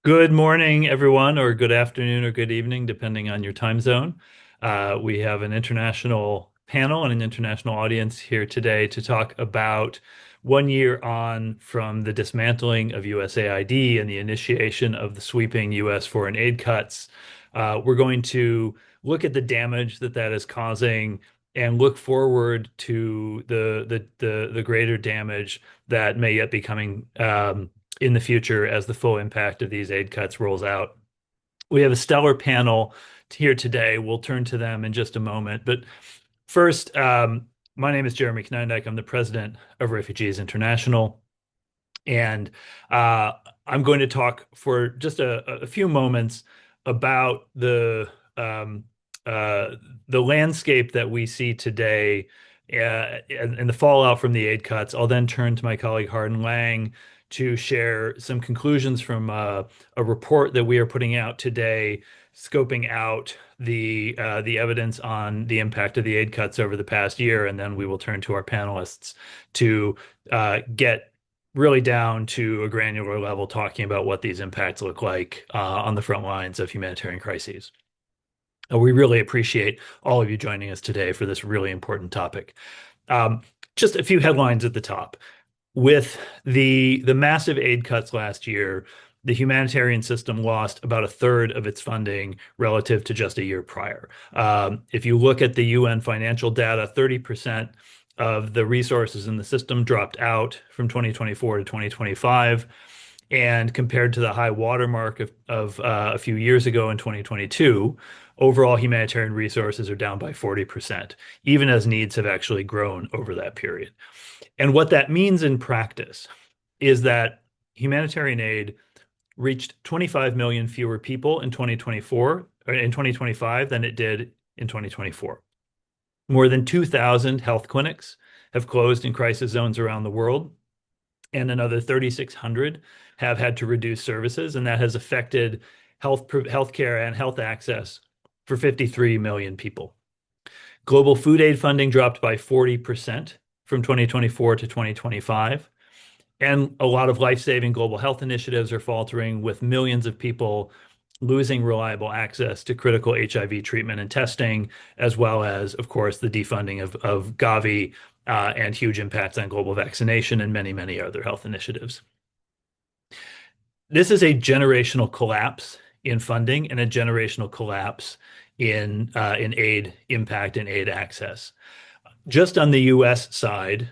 Good morning, everyone, or good afternoon or good evening, depending on your time zone. We have an international panel and an international audience here today to talk about 1 year on from the dismantling of USAID and the initiation of the sweeping U.S. foreign aid cuts. We're going to look at the damage that that is causing and look forward to the greater damage that may yet be coming in the future as the full impact of these aid cuts rolls out. We have a stellar panel here today. We'll turn to them in just a moment. But first, my name is Jeremy Konyndyk. I'm the president of Refugees International. And I'm going to talk for just a few moments about um, uh, the landscape that we see today and the fallout from the aid cuts. I'll then turn to my colleague Hardin Lang to share some conclusions from a report that we are putting out today, scoping out the evidence on the impact of the aid cuts over the past year, and then we will turn to our panelists to get really down to a granular level, talking about what these impacts look like on the front lines of humanitarian crises. We really appreciate all of you joining us today for this really important topic. Um, just a few headlines at the top. With the massive aid cuts last year, the humanitarian system lost about a third of its funding relative to just a year prior. If you look at the UN financial data, 30% of the resources in the system dropped out from 2024 to 2025. And compared to the high watermark of a few years ago in 2022, overall humanitarian resources are down by 40%, even as needs have actually grown over that period. And what that means in practice is that humanitarian aid reached 25 million fewer people in 2024 or in 2025 than it did in 2024. More than 2,000 health clinics have closed in crisis zones around the world, and another 3,600 have had to reduce services, and that has affected healthcare and health access for 53 million people. Global food aid funding dropped by 40% from 2024 to 2025. And a lot of life-saving global health initiatives are faltering, with millions of people losing reliable access to critical HIV treatment and testing, as well as, of course, the defunding of Gavi and huge impacts on global vaccination and many, many other health initiatives. This is a generational collapse in funding and a generational collapse in aid impact and aid access. Just on the U.S. side,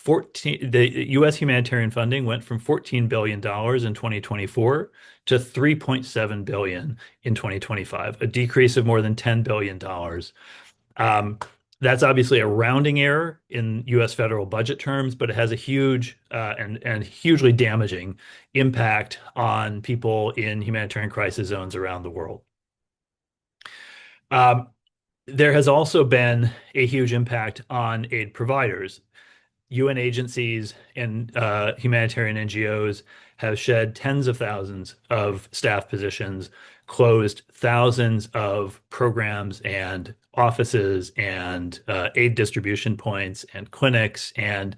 the U.S. humanitarian funding went from $14 billion in 2024 to $3.7 billion in 2025, a decrease of more than $10 billion. That's obviously a rounding error in U.S. federal budget terms, but it has a huge and hugely damaging impact on people in humanitarian crisis zones around the world. Um, there has also been a huge impact on aid providers. UN agencies and humanitarian NGOs have shed tens of thousands of staff positions, closed thousands of programs and offices and aid distribution points and clinics, and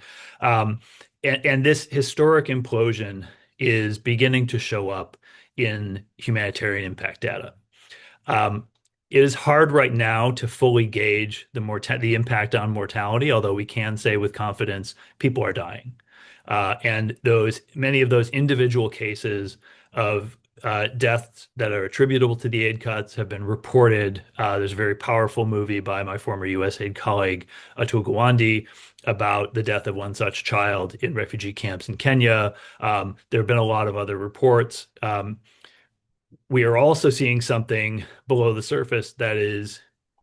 this historic implosion is beginning to show up in humanitarian impact data. It is hard right now to fully gauge the impact on mortality, although we can say with confidence people are dying. And many of those individual cases of deaths that are attributable to the aid cuts have been reported. There's a very powerful movie by my former USAID colleague, Atul Gawande, about the death of one such child in refugee camps in Kenya. There have been a lot of other reports. We are also seeing something below the surface that is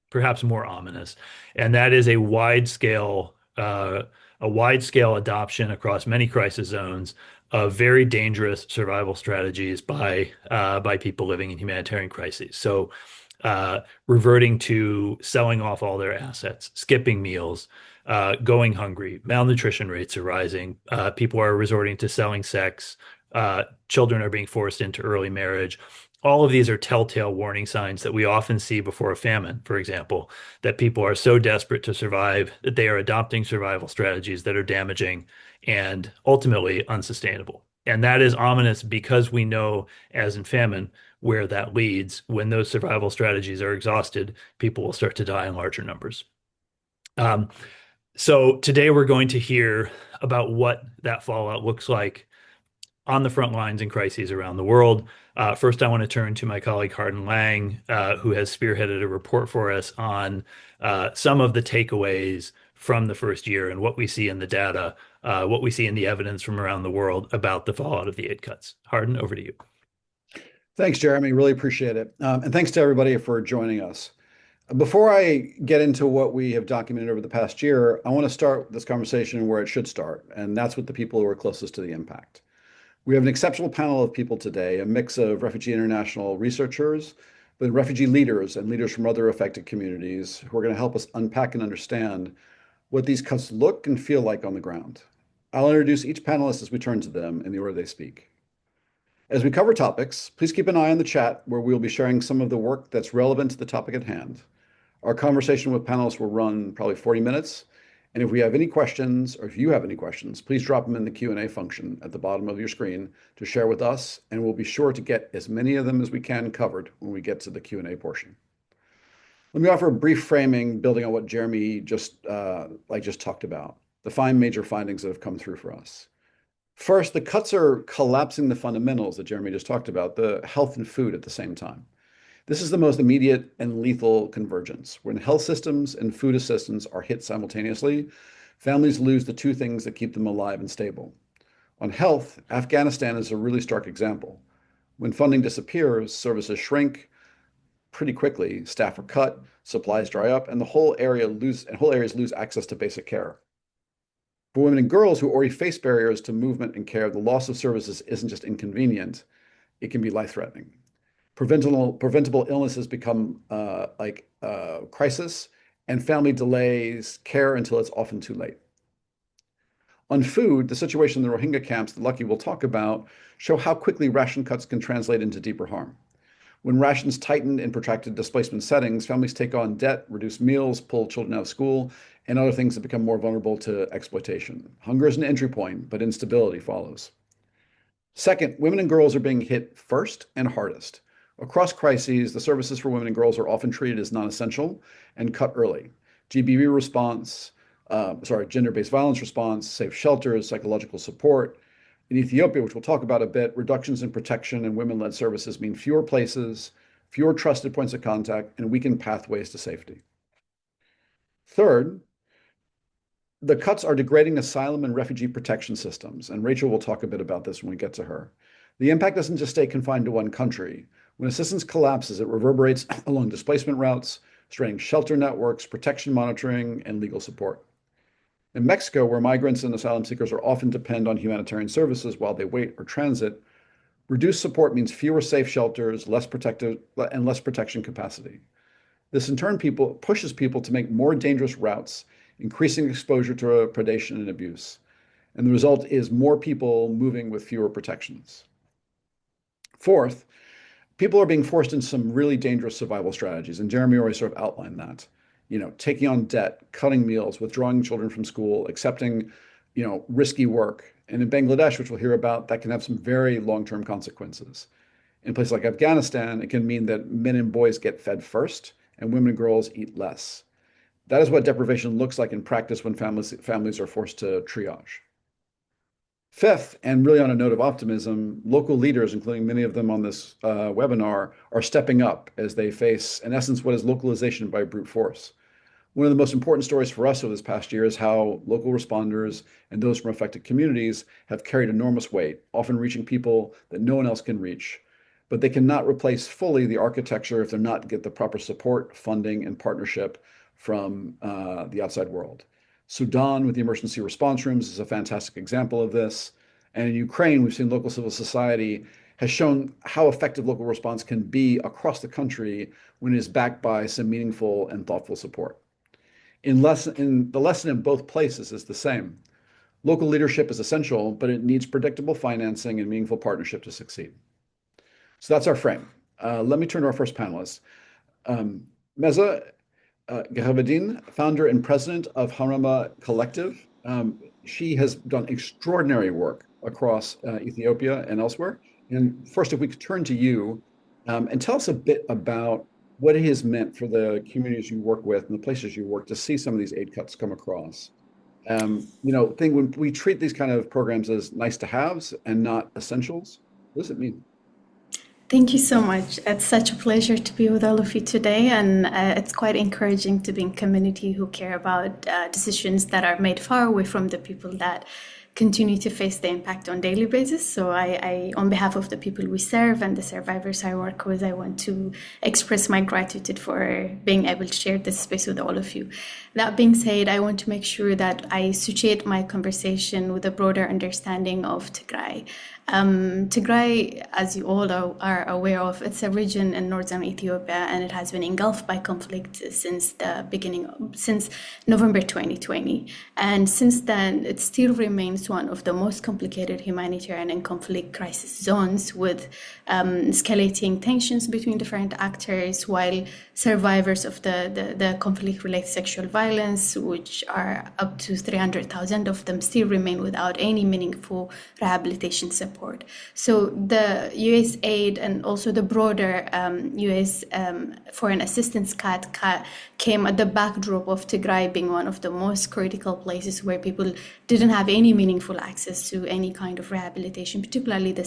perhaps more ominous, and that is a wide scale adoption across many crisis zones of very dangerous survival strategies by people living in humanitarian crises. So, reverting to selling off all their assets, skipping meals, going hungry, malnutrition rates are rising. People are resorting to selling sex. Children are being forced into early marriage. All of these are telltale warning signs that we often see before a famine, for example, that people are so desperate to survive that they are adopting survival strategies that are damaging and ultimately unsustainable. And that is ominous because we know, as in famine, where that leads. When those survival strategies are exhausted, people will start to die in larger numbers. Um, so today we're going to hear about what that fallout looks like on the front lines in crises around the world. First, I want to turn to my colleague Hardin Lang, who has spearheaded a report for us on some of the takeaways from the first year and what we see in the data, what we see in the evidence from around the world about the fallout of the aid cuts. Hardin, over to you. Thanks, Jeremy. Really appreciate it. And thanks to everybody for joining us. Before I get into what we have documented over the past year, I want to start this conversation where it should start, and that's with the people who are closest to the impact. We have an exceptional panel of people today, a mix of Refugee International researchers, but refugee leaders and leaders from other affected communities who are going to help us unpack and understand what these cuts look and feel like on the ground. I'll introduce each panelist as we turn to them in the order they speak. As we cover topics, please keep an eye on the chat where we'll be sharing some of the work that's relevant to the topic at hand. Our conversation with panelists will run probably 40 minutes. And if we have any questions, or if you have any questions, please drop them in the Q&A function at the bottom of your screen to share with us, and we'll be sure to get as many of them as we can covered when we get to the Q&A portion. Let me offer a brief framing building on what Jeremy just talked about, the 5 major findings that have come through for us. First, the cuts are collapsing the fundamentals that Jeremy just talked about, the health and food at the same time. This is the most immediate and lethal convergence. When health systems and food assistance are hit simultaneously, families lose the 2 things that keep them alive and stable. On health, Afghanistan is a really stark example. When funding disappears, services shrink pretty quickly, staff are cut, supplies dry up, and whole areas lose access to basic care. For women and girls who already face barriers to movement and care, the loss of services isn't just inconvenient, it can be life-threatening. Preventable illnesses become crisis, and family delays care until it's often too late. On food, the situation in the Rohingya camps that Lucky will talk about show how quickly ration cuts can translate into deeper harm. When rations tighten in protracted displacement settings, families take on debt, reduce meals, pull children out of school, and other things that become more vulnerable to exploitation. Hunger is an entry point, but instability follows. Second, women and girls are being hit first and hardest. Across crises, the services for women and girls are often treated as non-essential and cut early. GBV response, gender-based violence response, safe shelters, psychological support. In Ethiopia, which we'll talk about a bit, reductions in protection and women-led services mean fewer places, fewer trusted points of contact, and weakened pathways to safety. Third, the cuts are degrading asylum and refugee protection systems, and Rachel will talk a bit about this when we get to her. The impact doesn't just stay confined to one country. When assistance collapses, it reverberates along displacement routes, straining shelter networks, protection monitoring, and legal support. In Mexico, where migrants and asylum seekers are often depend on humanitarian services while they wait or transit, reduced support means fewer safe shelters, less protection capacity. This in turn pushes people to make more dangerous routes, increasing exposure to predation and abuse. And the result is more people moving with fewer protections. Fourth, people are being forced into some really dangerous survival strategies, and Jeremy already sort of outlined that. Taking on debt, cutting meals, withdrawing children from school, accepting, risky work. And in Bangladesh, which we'll hear about, that can have some very long-term consequences. In places like Afghanistan, it can mean that men and boys get fed first, and women and girls eat less. That is what deprivation looks like in practice when families are forced to triage. Fifth, and really on a note of optimism, local leaders, including many of them on this webinar, are stepping up as they face, in essence, what is localization by brute force. One of the most important stories for us over this past year is how local responders and those from affected communities have carried enormous weight, often reaching people that no one else can reach. But they cannot replace fully the architecture if they're not get the proper support, funding, and partnership from the outside world. Sudan, with the emergency response rooms, is a fantastic example of this. And in Ukraine, we've seen local civil society has shown how effective local response can be across the country when it is backed by some meaningful and thoughtful support. The lesson in both places is the same. Local leadership is essential, but it needs predictable financing and meaningful partnership to succeed. So that's our frame. Let me turn to our first panelist. Meza Gehavadin, founder and president of Harama Collective. She has done extraordinary work across Ethiopia and elsewhere. And first, if we could turn to you and tell us a bit about what it has meant for the communities you work with and the places you work to see some of these aid cuts come across. Thing when we treat these kind of programs as nice to haves and not essentials, what does it mean? Thank you so much. It's such a pleasure to be with all of you today, and it's quite encouraging to be in community who care about decisions that are made far away from the people that continue to face the impact on daily basis. So on behalf of the people we serve and the survivors I work with, I want to express my gratitude for being able to share this space with all of you. That being said, I want to make sure that I situate my conversation with a broader understanding of Tigray. Tigray, as you all are aware of, it's a region in northern Ethiopia, and it has been engulfed by conflict since November 2020. And since then, it still remains one of the most complicated humanitarian and conflict crisis zones, with escalating tensions between different actors, while survivors of the conflict-related sexual violence, which are up to 300,000 of them, still remain without any meaningful rehabilitation support. So the USAID and also the broader US foreign assistance cut came at the backdrop of Tigray being one of the most critical places where people didn't have any meaningful access to any kind of rehabilitation, particularly the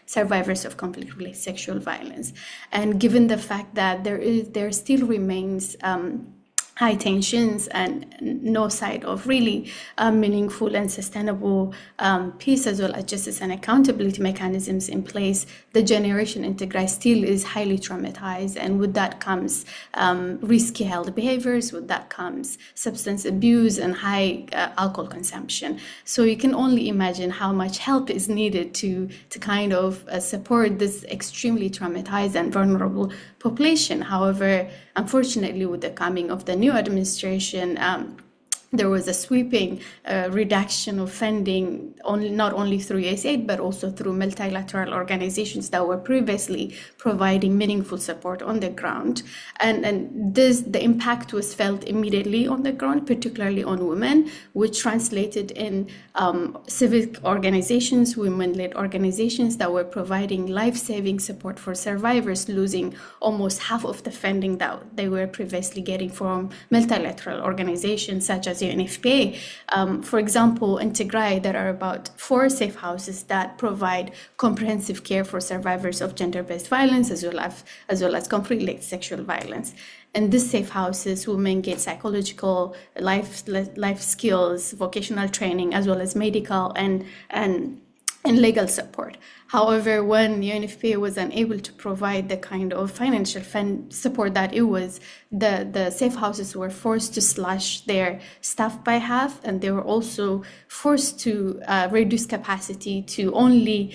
survivors of conflict-related sexual violence. And given the fact that there still remains high tensions and no sight of really meaningful and sustainable peace, as well as justice and accountability mechanisms in place, the generation in Tigray still is highly traumatized. And with that comes risky health behaviors, with that comes substance abuse and high alcohol consumption. So you can only imagine how much help is needed to kind of support this extremely traumatized and vulnerable population. However, unfortunately, with the coming of the new administration, there was a sweeping reduction of funding, not only through USAID, but also through multilateral organizations that were previously providing meaningful support on the ground. And the impact was felt immediately on the ground, particularly on women, which translated in civic organizations, women-led organizations that were providing life-saving support for survivors, losing almost half of the funding that they were previously getting from multilateral organizations such as UNFPA. For example, in Tigray, there are about 4 safe houses that provide comprehensive care for survivors of gender-based violence, as well as conflict-related sexual violence. In these safe houses, women get psychological, life skills, vocational training, as well as medical and legal support. However, when UNFPA was unable to provide the kind of financial support that it was, the safe houses were forced to slash their staff by half, and they were also forced to reduce capacity to only,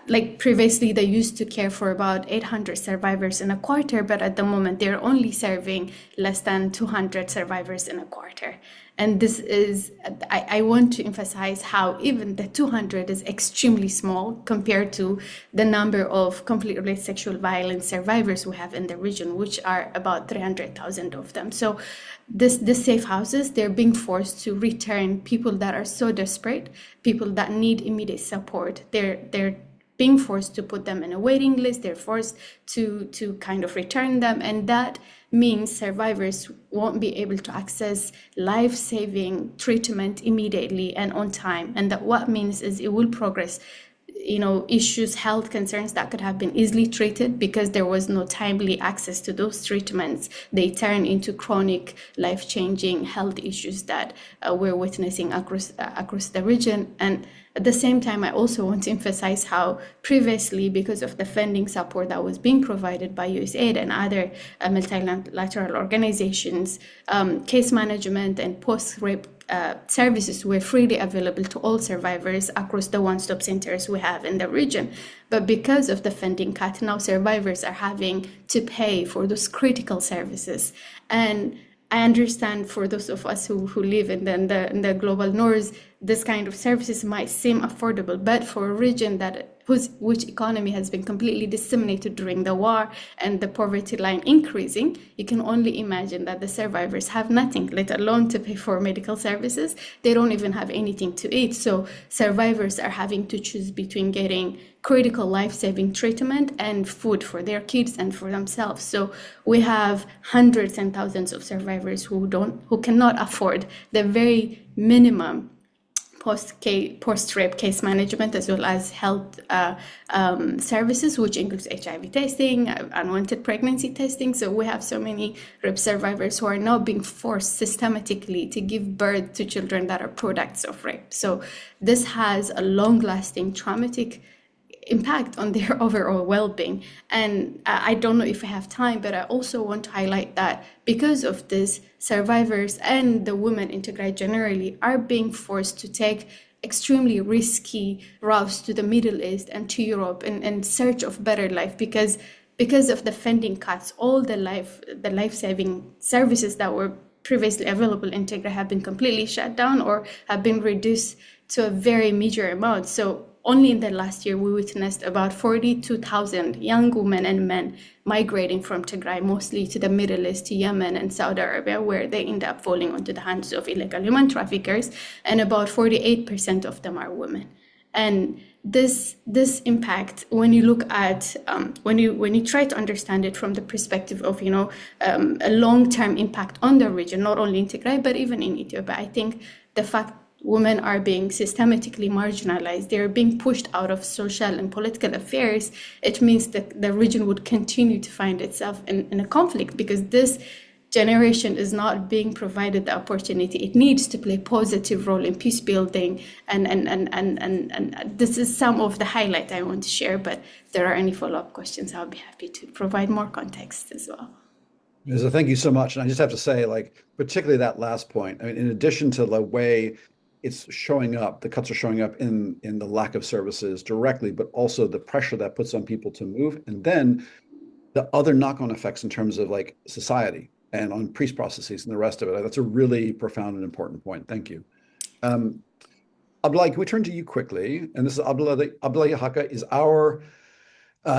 like previously they used to care for about 800 survivors in a quarter, but at the moment they're only serving less than 200 survivors in a quarter. And this is, I want to emphasize how even the 200 is extremely small compared to the number of conflict-related sexual violence survivors we have in the region, which are about 300,000 of them. So this safe houses, they're being forced to return people that are so desperate, people that need immediate support. They're being forced to put them in a waiting list. They're forced to kind of return them, and that means survivors won't be able to access life-saving treatment immediately and on time. And that what means is it will progress, issues, health concerns that could have been easily treated because there was no timely access to those treatments. They turn into chronic, life-changing health issues that we're witnessing across the region. And at the same time, I also want to emphasize how previously, because of the funding support that was being provided by USAID and other multilateral organizations, case management and post-rape services were freely available to all survivors across the one-stop centers we have in the region. But because of the funding cut, now survivors are having to pay for those critical services. And I understand for those of us who live in the global north, this kind of services might seem affordable, but for a region that which economy has been completely disseminated during the war and the poverty line increasing, you can only imagine that the survivors have nothing, let alone to pay for medical services. They don't even have anything to eat. So survivors are having to choose between getting critical life-saving treatment and food for their kids and for themselves. So we have hundreds and thousands of survivors who cannot afford the very minimum post-rape case management, as well as health services, which includes HIV testing, unwanted pregnancy testing. So we have so many rape survivors who are now being forced systematically to give birth to children that are products of rape. So this has a long-lasting traumatic impact on their overall well-being. And I don't know if I have time, but I also want to highlight that because of this, survivors and the women in Tigray generally are being forced to take extremely risky routes to the Middle East and to Europe in search of better life, because of the funding cuts. All the life-saving services that were previously available in Tigray have been completely shut down or have been reduced to a very meager amount. So only in the last year, we witnessed about 42,000 young women and men migrating from Tigray, mostly to the Middle East, to Yemen and Saudi Arabia, where they end up falling into the hands of illegal human traffickers. And about 48% of them are women. And this impact, when you look at when you try to understand it from the perspective of a long-term impact on the region, not only in Tigray but even in Ethiopia, I think the fact women are being systematically marginalized, they're being pushed out of social and political affairs, it means that the region would continue to find itself in a conflict, because this generation is not being provided the opportunity it needs to play a positive role in peace building. And this is some of the highlight I want to share, but if there are any follow-up questions, I'll be happy to provide more context as well. So thank you so much. And I just have to say, like, particularly that last point, I mean, in addition to the way it's showing up, the cuts are showing up in the lack of services directly, but also the pressure that puts on people to move, and then the other knock-on effects in terms of like society and on peace processes and the rest of it. That's a really profound and important point. Thank you. Abdullah, can we turn to you quickly? And this is Abdullah Haka is our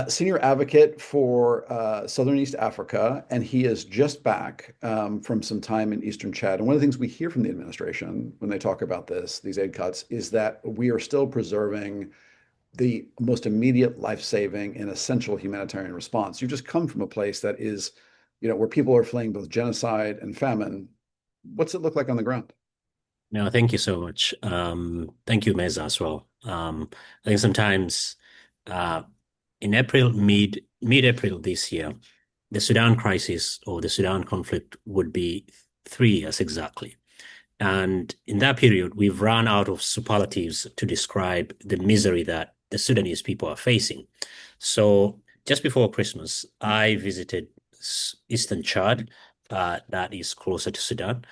senior advocate for Southern East Africa, and he is just back from some time in Eastern Chad. And one of the things we hear from the administration when they talk about these aid cuts, is that we are still preserving the most immediate life-saving and essential humanitarian response. You just come from a place that is, where people are fleeing both genocide and famine. What's it look like on the ground? No, thank you so much. Thank you, Meza, as well. I think sometimes in mid-April this year, the Sudan crisis or the Sudan conflict would be 3 years exactly. And in that period, we've run out of superlatives to describe the misery that the Sudanese people are facing. So just before Christmas, I visited Eastern Chad, that is closer to Sudan,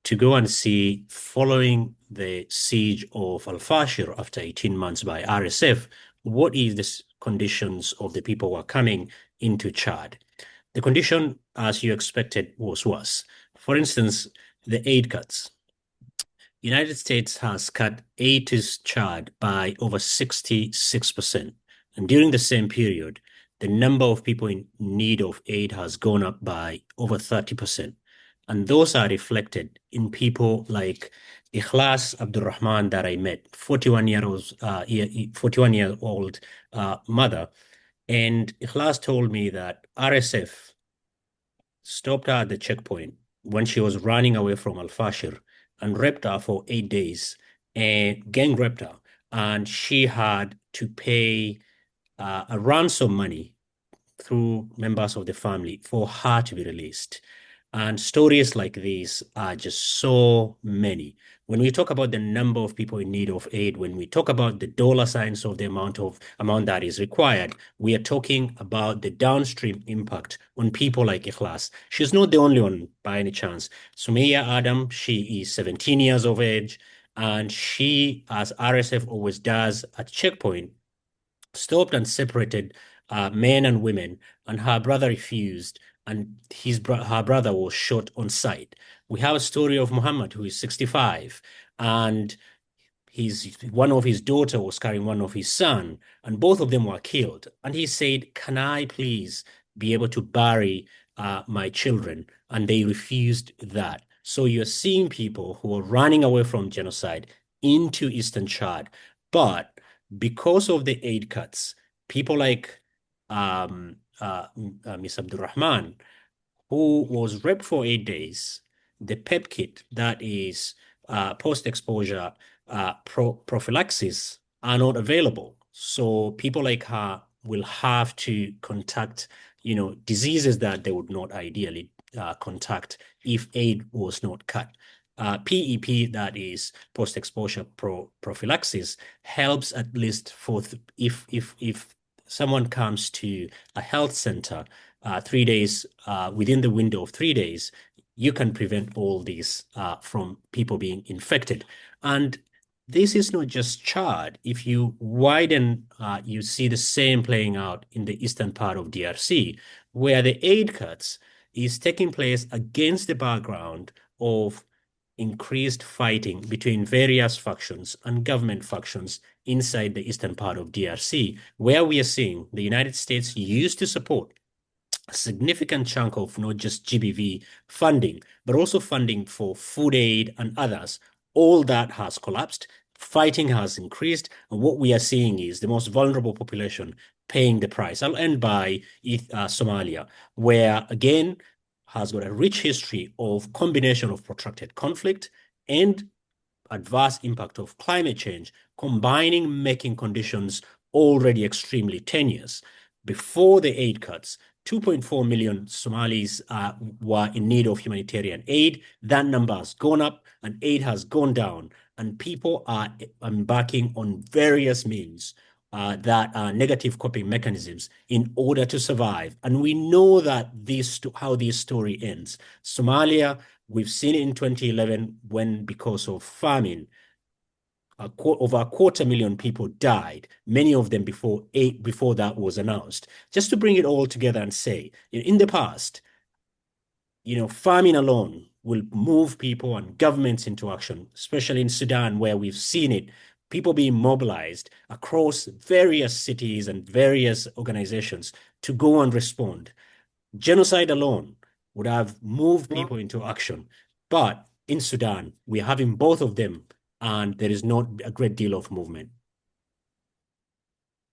to go and see, following the siege of Al-Fashir after 18 months by RSF, what is the conditions of the people who are coming into Chad. The condition, as you expected, was worse. For instance, the aid cuts. United States has cut aid to Chad by over 66%. And during the same period, the number of people in need of aid has gone up by over 30%. And those are reflected in people like Ikhlas Abdurrahman that I met, 41-year-old mother. And Ikhlas told me that RSF stopped her at the checkpoint when she was running away from Al-Fashir and raped her for 8 days and gang raped her. And she had to pay a ransom money through members of the family for her to be released. And stories like these are just so many. When we talk about the number of people in need of aid, when we talk about the dollar signs of the amount that is required, we are talking about the downstream impact on people like Ikhlas. She's not the only one by any chance. Sumaya Adam, she is 17 years of age, and she, as RSF always does at checkpoint, stopped and separated men and women, and her brother refused, and her brother was shot on sight. We have a story of Muhammad, who is 65, and one of his daughter was carrying one of his son, and both of them were killed. And he said, "Can I please be able to bury my children?" And they refused that. So you're seeing people who are running away from genocide into Eastern Chad, but because of the aid cuts, people like Miss Abdurrahman, who was raped for 8 days, the PEP kit, that is post-exposure prophylaxis, are not available. So people like her will have to contact, diseases that they would not ideally contact if aid was not cut. PEP, that is post-exposure prophylaxis, helps at least for if someone comes to a health center 3 days within the window of 3 days, you can prevent all these from people being infected. And this is not just Chad. If you widen, you see the same playing out in the eastern part of DRC, where the aid cuts is taking place against the background of increased fighting between various factions and government factions inside the eastern part of DRC, where we are seeing the United States used to support a significant chunk of not just GBV funding, but also funding for food aid and others. All that has collapsed. Fighting has increased. And what we are seeing is the most vulnerable population paying the price. I'll end by Somalia, where again has got a rich history of combination of protracted conflict and adverse impact of climate change, combining making conditions already extremely tenuous. Before the aid cuts, 2.4 million Somalis were in need of humanitarian aid. That number has gone up and aid has gone down, and people are embarking on various means that are negative coping mechanisms in order to survive. And we know that how this story ends. Somalia, we've seen it in 2011 when, because of famine, over 250,000 people died, many of them before that was announced. Just to bring it all together and say, in the past, famine alone will move people and governments into action, especially in Sudan, where we've seen it, people being mobilized across various cities and various organizations to go and respond. Genocide alone would have moved people into action. But in Sudan, we're having both of them, and there is not a great deal of movement.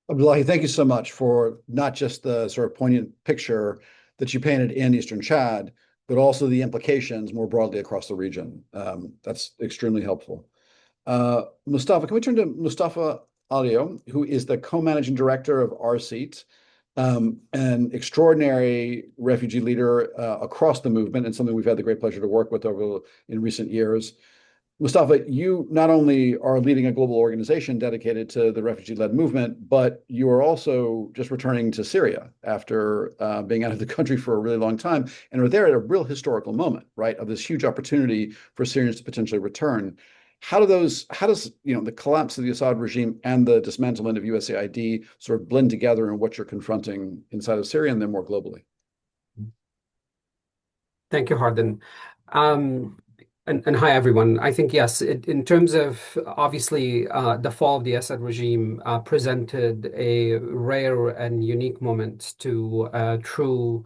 Abdullahi, thank you so much for not just the sort of poignant picture that you painted in Eastern Chad, but also the implications more broadly across the region. That's extremely helpful. Mustafa, can we turn to Mustafa Alio, who is the co-managing director of RSEAT, an extraordinary refugee leader across the movement, and something we've had the great pleasure to work with in recent years. Mustafa, you not only are leading a global organization dedicated to the refugee-led movement, but you are also just returning to Syria after being out of the country for a really long time, and are there at a real historical moment, right, of this huge opportunity for Syrians to potentially return. How does the collapse of the Assad regime and the dismantlement of USAID sort of blend together in what you're confronting inside of Syria and then more globally? Thank you, Hardin. And hi, everyone. I think, yes, in terms of obviously the fall of the Assad regime presented a rare and unique moment to true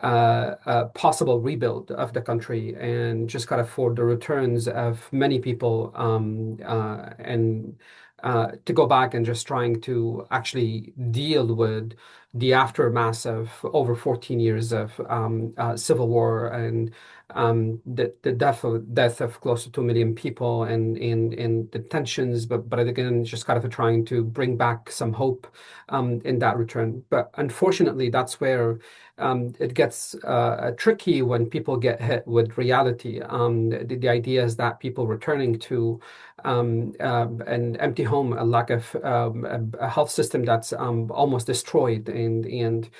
possible rebuild of the country, and just kind of for the returns of many people and to go back and just trying to actually deal with the aftermath of over 14 years of civil war and the death of close to 2 million people and the tensions, but again, just kind of trying to bring back some hope in that return. But unfortunately, that's where it gets tricky when people get hit with reality. The idea is that people returning to an empty home, a lack of a health system that's almost destroyed, and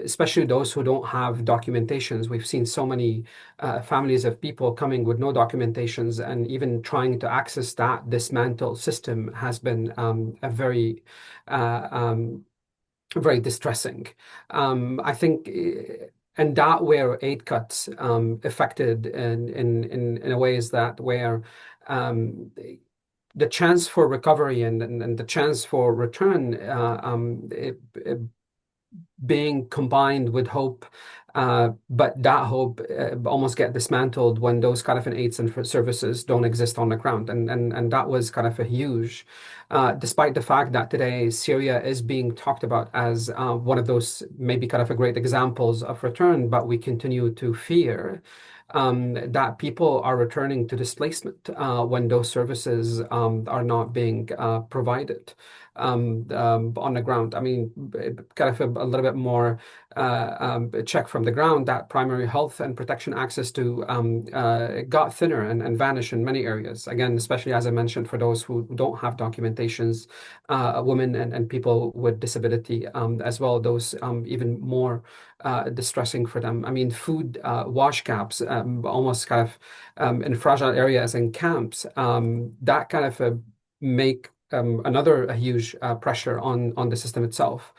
especially those who don't have documentations. We've seen so many families of people coming with no documentations, and even trying to access that dismantled system has been a very distressing. I think, and that where aid cuts affected in a ways that where the chance for recovery and the chance for return being combined with hope, but that hope almost get dismantled when those kind of an aids and services don't exist on the ground, and that was kind of a huge, despite the fact that today Syria is being talked about as one of those maybe kind of a great examples of return, but we continue to fear that people are returning to displacement when those services are not being provided on the ground. I mean, kind of a little bit more check from the ground that primary health and protection access to got thinner and vanished in many areas. Again, especially as I mentioned, for those who don't have documentations, women and people with disability as well, those even more distressing for them. I mean, food wash caps, almost kind of in fragile areas and camps, that kind of make another huge pressure on the system itself.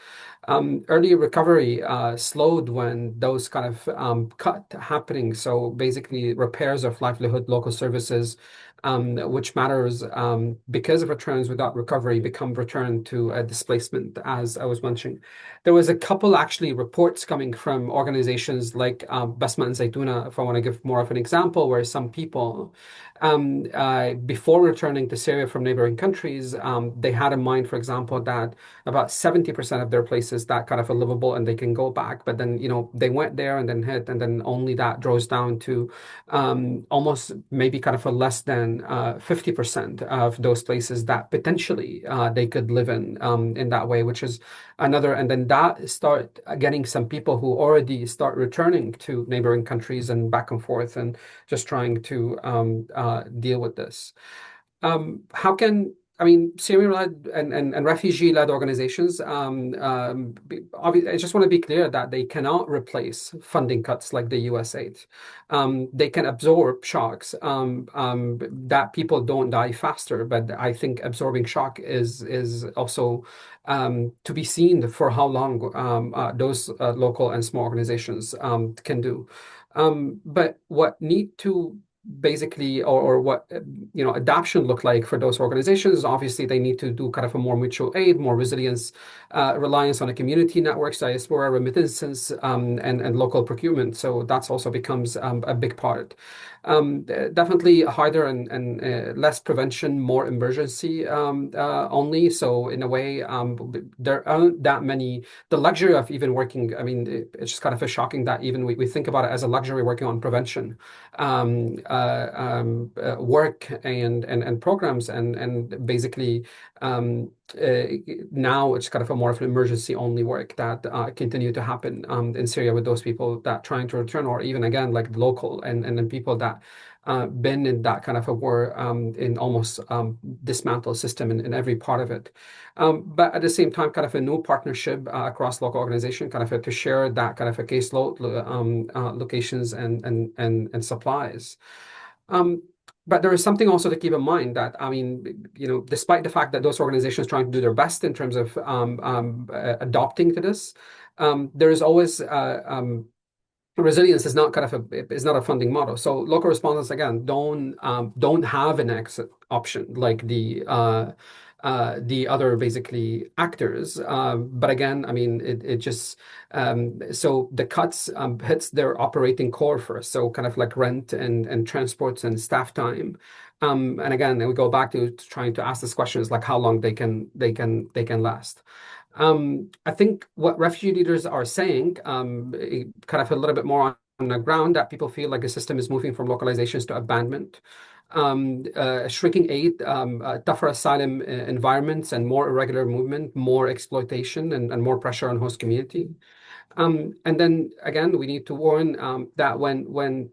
Early recovery slowed when those kind of cut happening. So basically, repairs of livelihood, local services, which matters because of returns without recovery, become return to displacement, as I was mentioning. There was a couple actually reports coming from organizations like Basma and Zaytuna, if I want to give more of an example, where some people before returning to Syria from neighboring countries, they had in mind, for example, that about 70% of their places that kind of are livable and they can go back. But then, they went there and then hit, and then only that draws down to almost maybe kind of a less than 50% of those places that potentially they could live in that way, which is another. And then that start getting some people who already start returning to neighboring countries and back and forth and just trying to deal with this. How can I mean, Syrian-led and refugee-led organizations, I just want to be clear that they cannot replace funding cuts like the USAID. They can absorb shocks that people don't die faster, but I think absorbing shock is also to be seen for how long those local and small organizations can do. But what need to basically or what adoption look like for those organizations, obviously they need to do kind of a more mutual aid, more resilience, reliance on a community networks, diaspora remittances, and local procurement. So that's also becomes a big part. Definitely harder and less prevention, more emergency only. So in a way, there aren't that many. The luxury of even working, I mean, it's just kind of a shocking that even we think about it as a luxury working on prevention work and programs and basically now it's kind of a more of an emergency only work that continue to happen in Syria with those people that trying to return, or even again like local and then people that been in that kind of a war in almost dismantled system in every part of it. But at the same time, kind of a new partnership across local organization, kind of to share that kind of a caseload, locations and supplies. But there is something also to keep in mind that, I mean, despite the fact that those organizations trying to do their best in terms of adopting to this, there is always resilience is not a funding model. So local respondents again don't have an exit option like the other basically actors. But again, I mean, it just so the cuts hits their operating core first. So kind of like rent and transports and staff time. And again, we go back to trying to ask this question is like how long they can last. I think what refugee leaders are saying, kind of a little bit more on the ground, that people feel like the system is moving from localizations to abandonment, shrinking aid, tougher asylum environments, and more irregular movement, more exploitation, and more pressure on host community. And then again, we need to warn that when the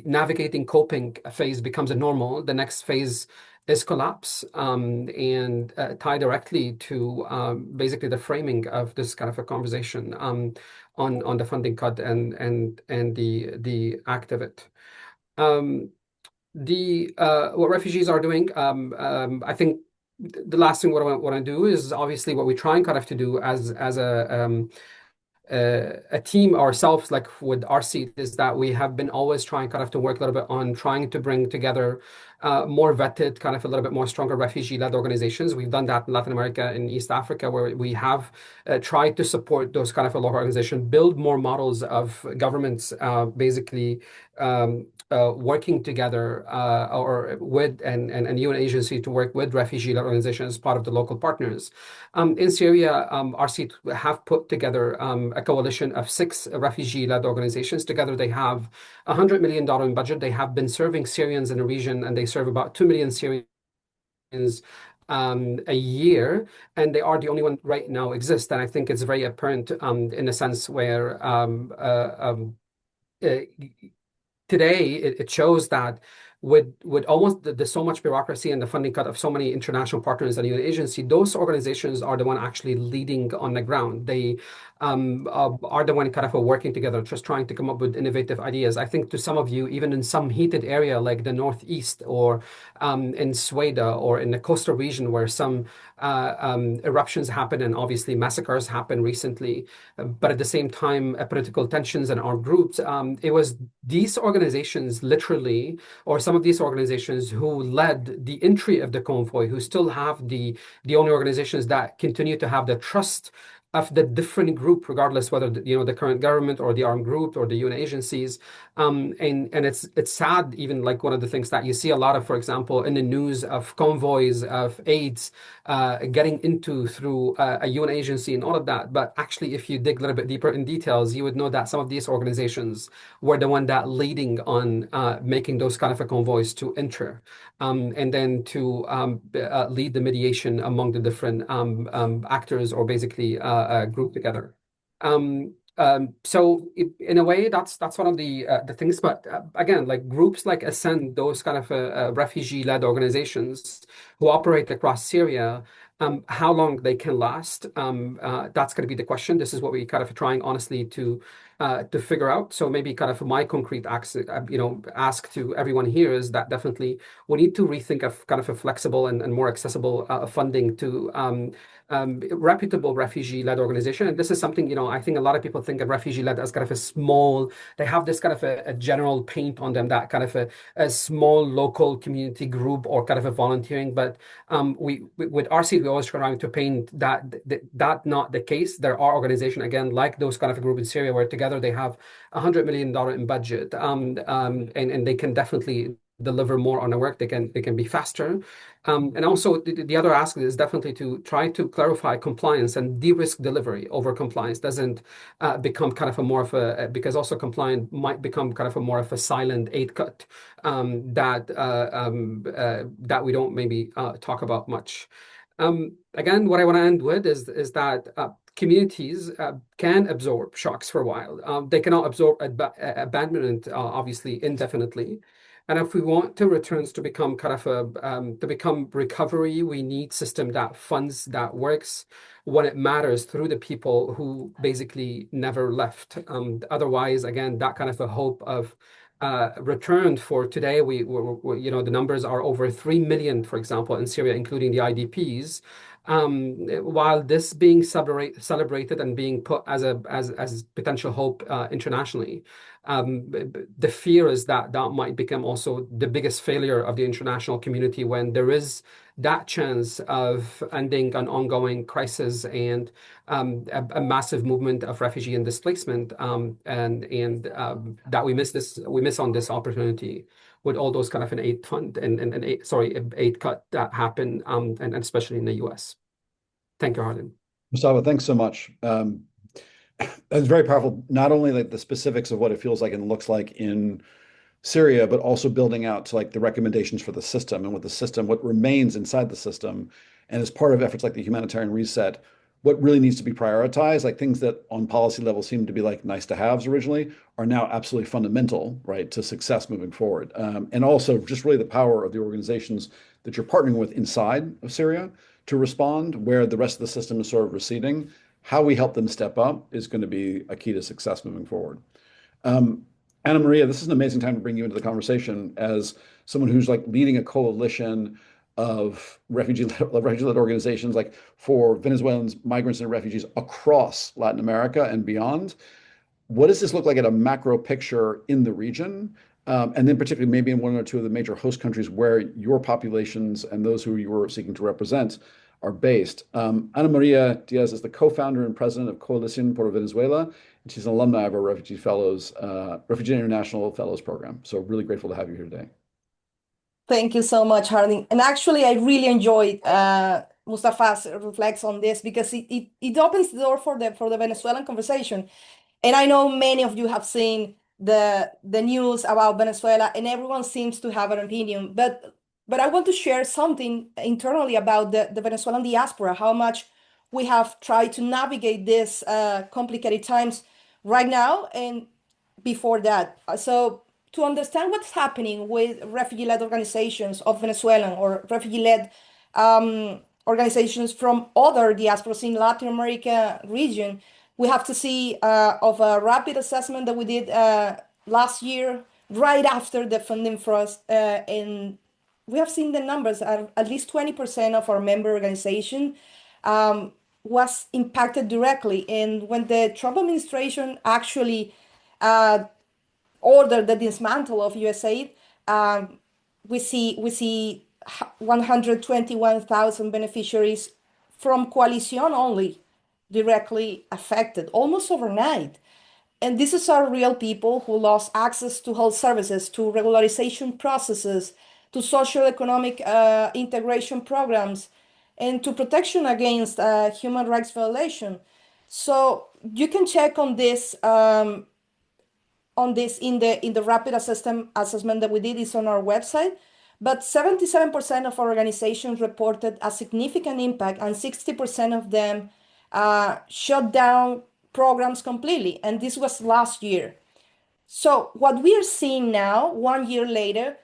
navigating coping phase becomes a normal, the next phase is collapse, and tie directly to basically the framing of this kind of a conversation on the funding cut and the act of it. What refugees are doing, I think the last thing what I want to do is obviously what we try and kind of to do as a team ourselves, like with our seat, is that we have been always trying kind of to work a little bit on trying to bring together more vetted, kind of a little bit more stronger refugee-led organizations. We've done that in Latin America and East Africa, where we have tried to support those kind of a local organizations, build more models of governments, basically working together or with and UN agency to work with refugee-led organizations as part of the local partners. In Syria, our seat have put together a coalition of 6 refugee-led organizations. Together, they have $100 million in budget. They have been serving Syrians in the region, and they serve about 2 million Syrians a year, and they are the only one right now exist. And I think it's very apparent in a sense where uh, today it shows that with almost the so much bureaucracy and the funding cut of so many international partners and UN agency, those organizations are the one actually leading on the ground. They are the one kind of working together, just trying to come up with innovative ideas. I think to some of you, even in some heated area like the Northeast or in Sweden or in the coastal region where some eruptions happen and obviously massacres happen recently, but at the same time, political tensions and armed groups, it was these organizations literally, or some of these organizations who led the entry of the convoy, who still have the only organizations that continue to have the trust of the different group, regardless whether the current government or the armed group or the UN agencies. And it's sad, even like one of the things that you see a lot of, for example, in the news of convoys of aids getting into through a UN agency and all of that. But actually, if you dig a little bit deeper in details, you would know that some of these organizations were the one that leading on making those kind of a convoys to enter, and then to lead the mediation among the different actors, or basically group together. So in a way, that's one of the things. But again, like groups like Ascend, those kind of refugee-led organizations who operate across Syria, how long they can last, that's going to be the question. This is what we kind of trying honestly to figure out. So maybe kind of my concrete ask to everyone here is that definitely we need to rethink of kind of a flexible and more accessible funding to reputable refugee-led organization. And this is something, I think a lot of people think of refugee-led as kind of a small, they have this kind of a general paint on them, that kind of a small local community group or kind of a volunteering. But we with RC, we always trying to paint that not the case. There are organizations, again, like those kind of a group in Syria, where together they have $100 million in budget, and they can definitely deliver more on the work. They can be faster. And also the other aspect is definitely to try to clarify compliance and de-risk delivery over compliance doesn't become kind of a more of a, because also compliant might become kind of a more of a silent aid cut that we don't maybe talk about much. Again, what I want to end with is that communities can absorb shocks for a while. They cannot absorb abandonment, obviously, indefinitely. And if we want to returns to become kind of to become recovery, we need system that funds, that works when it matters through the people who basically never left. Otherwise, again, that kind of a hope of return for today, we the numbers are over 3 million, for example, in Syria, including the IDPs. While this being celebrated and being put as potential hope internationally, the fear is that might become also the biggest failure of the international community when there is that chance of ending an ongoing crisis and a massive movement of refugee and displacement, and that we miss on this opportunity with all those kind of an aid fund and aid cut that happen, and especially in the US. Thank you, Harlan. Mustafa, thanks so much. That's very powerful, not only like the specifics of what it feels like and looks like in Syria, but also building out to like the recommendations for the system and what remains inside the system. And as part of efforts like the humanitarian reset, what really needs to be prioritized, like things that on policy level seem to be like nice to haves originally, are now absolutely fundamental, right, to success moving forward. And also just really the power of the organizations that you're partnering with inside of Syria to respond, where the rest of the system is sort of receding. How we help them step up is going to be a key to success moving forward. Anna Maria, this is an amazing time to bring you into the conversation as someone who's like leading a coalition of refugee-led organizations, like for Venezuelans, migrants, and refugees across Latin America and beyond. What does this look like at a macro picture in the region? And then particularly maybe in one or two of the major host countries where your populations and those who you are seeking to represent are based. Ana Maria Diaz is the co-founder and president of Coalición por Venezuela, and she's an alumni of our Refugee International Fellows Program. So really grateful to have you here today. Thank you so much, Harding. And actually, I really enjoyed Mustafa's reflects on this because it opens the door for the Venezuelan conversation. And I know many of you have seen the news about Venezuela, and everyone seems to have an opinion. But I want to share something internally about the Venezuelan diaspora, how much we have tried to navigate these complicated times right now and before that. So to understand what's happening with refugee-led organizations of Venezuelan or refugee-led organizations from other diasporas in Latin America region, we have to see of a rapid assessment that we did last year, right after the funding frost, and we have seen the numbers. At least 20% of our member organization was impacted directly. And when the Trump administration actually ordered the dismantle of USAID, we see 121,000 beneficiaries from Coalición only directly affected, almost overnight. And these are real people who lost access to health services, to regularization processes, to socioeconomic integration programs, and to protection against human rights violation. So you can check on this in the rapid assessment that we did is on our website. But 77% of our organizations reported a significant impact, and 60% of them shut down programs completely. And this was last year. So what we are seeing now, 1 year later,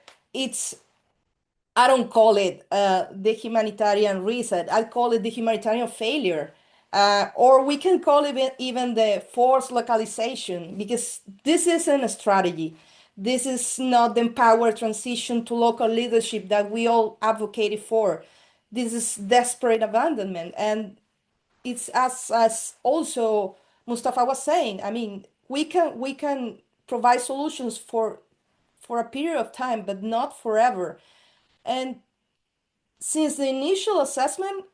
I don't call it the humanitarian reset. I call it the humanitarian failure. Or we can call it even the forced localization, because this isn't a strategy. This is not the empowered transition to local leadership that we all advocated for. This is desperate abandonment. And it's as also Mustafa was saying, I mean, we can provide solutions for a period of time, but not forever. And since the initial assessment,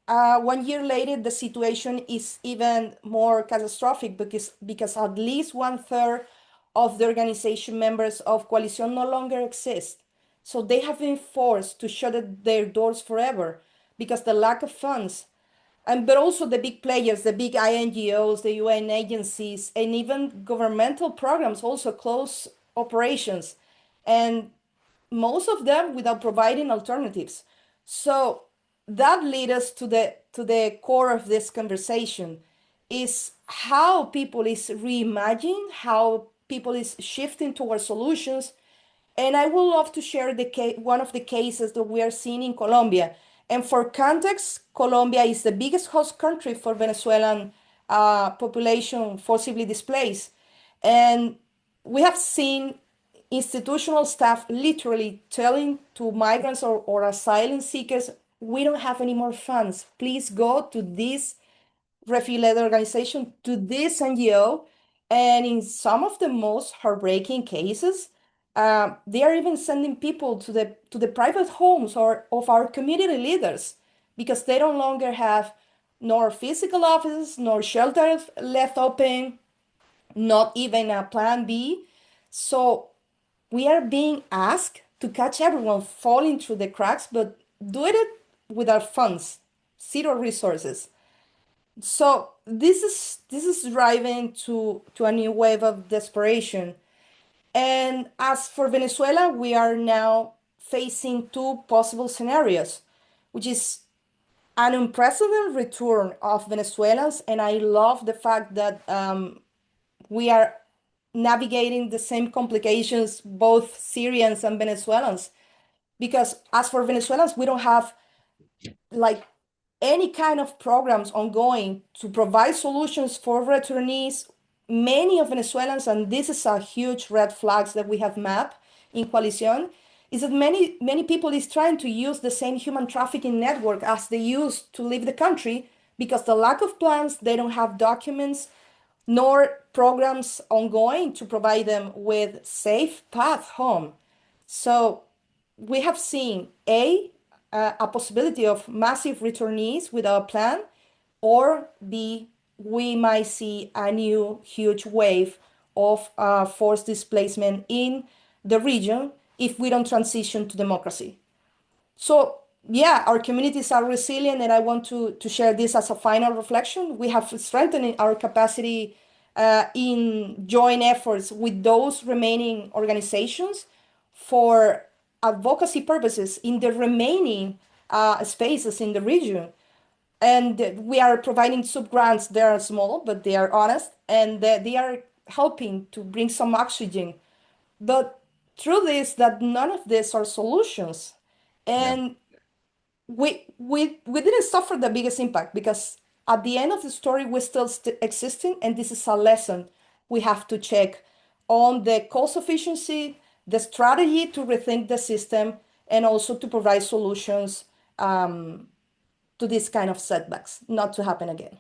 1 year later, the situation is even more catastrophic because at least 1/3 of the organization members of Coalición no longer exist. So they have been forced to shut their doors forever because the lack of funds. But also the big players, the big INGOs, the UN agencies, and even governmental programs also close operations, and most of them without providing alternatives. So that leads us to the core of this conversation, is how people is reimagining, how people is shifting towards solutions. And I would love to share one of the cases that we are seeing in Colombia. And for context, Colombia is the biggest host country for Venezuelan population forcibly displaced. And we have seen institutional staff literally telling to migrants or asylum seekers, we don't have any more funds. Please go to this refugee-led organization, to this NGO. And in some of the most heartbreaking cases, they are even sending people to the private homes of our community leaders, because they no longer have nor physical offices, nor shelters left open, not even a plan B. So we are being asked to catch everyone falling through the cracks, but do it without funds, zero resources. So this is driving to a new wave of desperation. And as for Venezuela, we are now facing two possible scenarios, which is an unprecedented return of Venezuelans. And I love the fact that we are navigating the same complications, both Syrians and Venezuelans. Because as for Venezuelans, we don't have like any kind of programs ongoing to provide solutions for returnees. Many of Venezuelans, and this is a huge red flags that we have mapped in Coalición, is that many people is trying to use the same human trafficking network as they used to leave the country because the lack of plans, they don't have documents nor programs ongoing to provide them with safe path home. So we have seen a possibility of massive returnees without a plan, or B, we might see a new huge wave of forced displacement in the region if we don't transition to democracy. So yeah, our communities are resilient, and I want to share this as a final reflection. We have strengthened our capacity in joint efforts with those remaining organizations for advocacy purposes in the remaining spaces in the region. And we are providing sub grants. They are small, but they are honest, and they are helping to bring some oxygen. But truth is that none of these are solutions. Yeah. And we didn't suffer the biggest impact because at the end of the story we're still existing, and this is a lesson we have to check on the cost efficiency, the strategy to rethink the system, and also to provide solutions to these kind of setbacks not to happen again.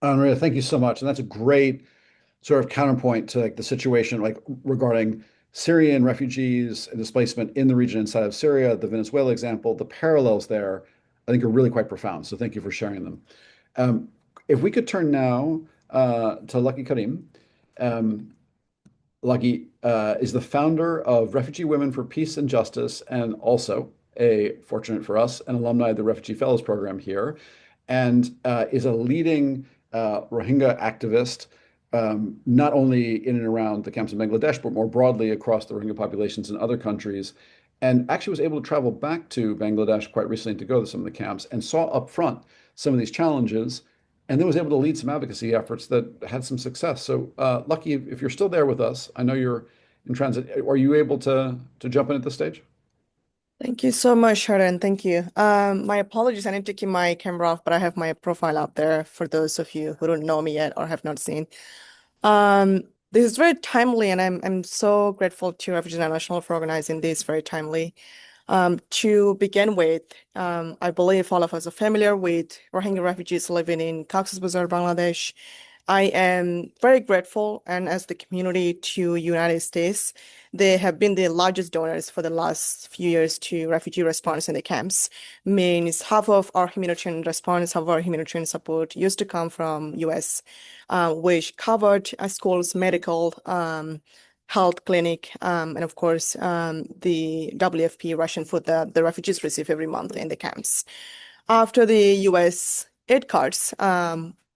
Maria, thank you so much. And that's a great sort of counterpoint to like the situation like regarding Syrian refugees and displacement in the region inside of Syria, the Venezuela example, the parallels there, I think are really quite profound. So thank you for sharing them. If we could turn now to Lucky Karim. Lucky is the founder of Refugee Women for Peace and Justice, and also fortunate for us, an alumni of the Refugee Fellows Program here, and is a leading Rohingya activist, not only in and around the camps in Bangladesh, but more broadly across the Rohingya populations in other countries. And actually was able to travel back to Bangladesh quite recently to go to some of the camps and saw up front some of these challenges, and then was able to lead some advocacy efforts that had some success. So, Lucky, if you're still there with us, I know you're in transit. Are you able to jump in at this stage? Thank you so much, Sharon. Thank you. My apologies. I need to keep my camera off, but I have my profile up there for those of you who don't know me yet or have not seen. This is very timely, and I'm so grateful to Refugee International for organizing this very timely. To begin with, I believe all of us are familiar with Rohingya refugees living in Cox's Bazar, Bangladesh. I am very grateful, and as the community to United States, they have been the largest donors for the last few years to refugee response in the camps. Means half of our humanitarian response, half of our humanitarian support used to come from US, which covered schools, medical, health clinic, and of course, the WFP Russian food that the refugees receive every month in the camps. After the US aid cards,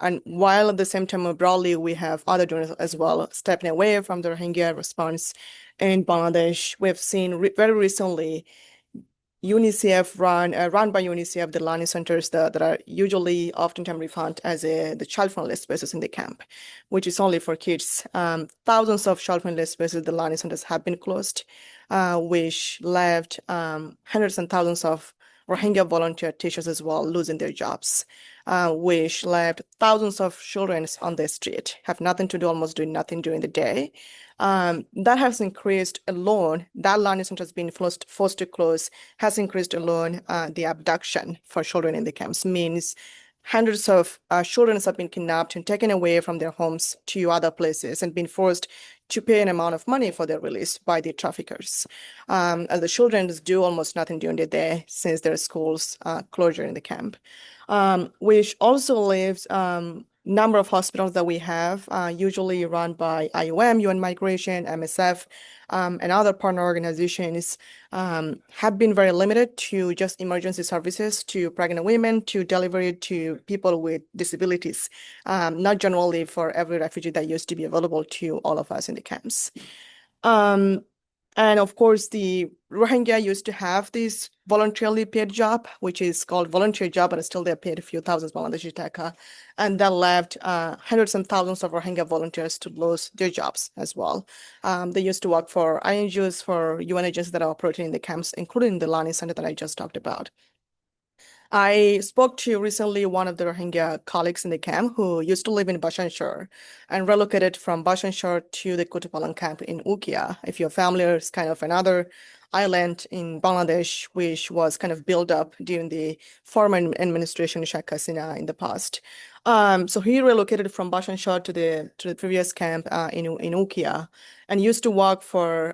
and while at the same time, more broadly, we have other donors as well stepping away from the Rohingya response in Bangladesh. We have seen very recently UNICEF run by UNICEF, the learning centers that are usually oftentimes referred as the child-friendly spaces in the camp, which is only for kids. Thousands of child-friendly spaces, the learning centers have been closed, which left hundreds and thousands of Rohingya volunteer teachers as well losing their jobs, which left thousands of children on the street, have nothing to do, almost doing nothing during the day. That has increased alone, that learning center has been forced to close, has increased alone the abduction for children in the camps, means hundreds of children have been kidnapped and taken away from their homes to other places and been forced to pay an amount of money for their release by the traffickers. And the children do almost nothing during the day since their schools closure in the camp, which also leaves number of hospitals that we have, usually run by IOM, UN Migration, MSF, and other partner organizations, have been very limited to just emergency services to pregnant women, to delivery to people with disabilities, not generally for every refugee that used to be available to all of us in the camps. And of course, the Rohingya used to have this voluntarily paid job, which is called volunteer job, but still they're paid a few thousands Bangladeshi taka. And that left hundreds and thousands of Rohingya volunteers to lose their jobs as well. They used to work for INGOs, for UN agencies that are operating in the camps, including the learning center that I just talked about. I spoke to recently one of the Rohingya colleagues in the camp who used to live in Bashanchar and relocated from Bashanchar to the Kutupalong camp in Ukia. If you're familiar, it's kind of another island in Bangladesh, which was kind of built up during the former administration Sheikh Hasina in the past. So he relocated from Bashanchar to the previous camp in Ukia and used to work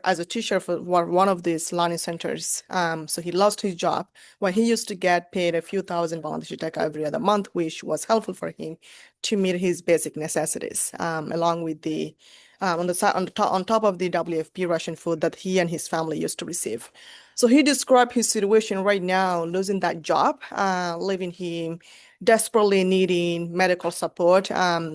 as a teacher for one of these learning centers. So he lost his job when he used to get paid a few thousand Bangladeshi taka every other month, which was helpful for him to meet his basic necessities, along with the on top of the WFP ration food that he and his family used to receive. So he described his situation right now, losing that job, leaving him desperately needing medical support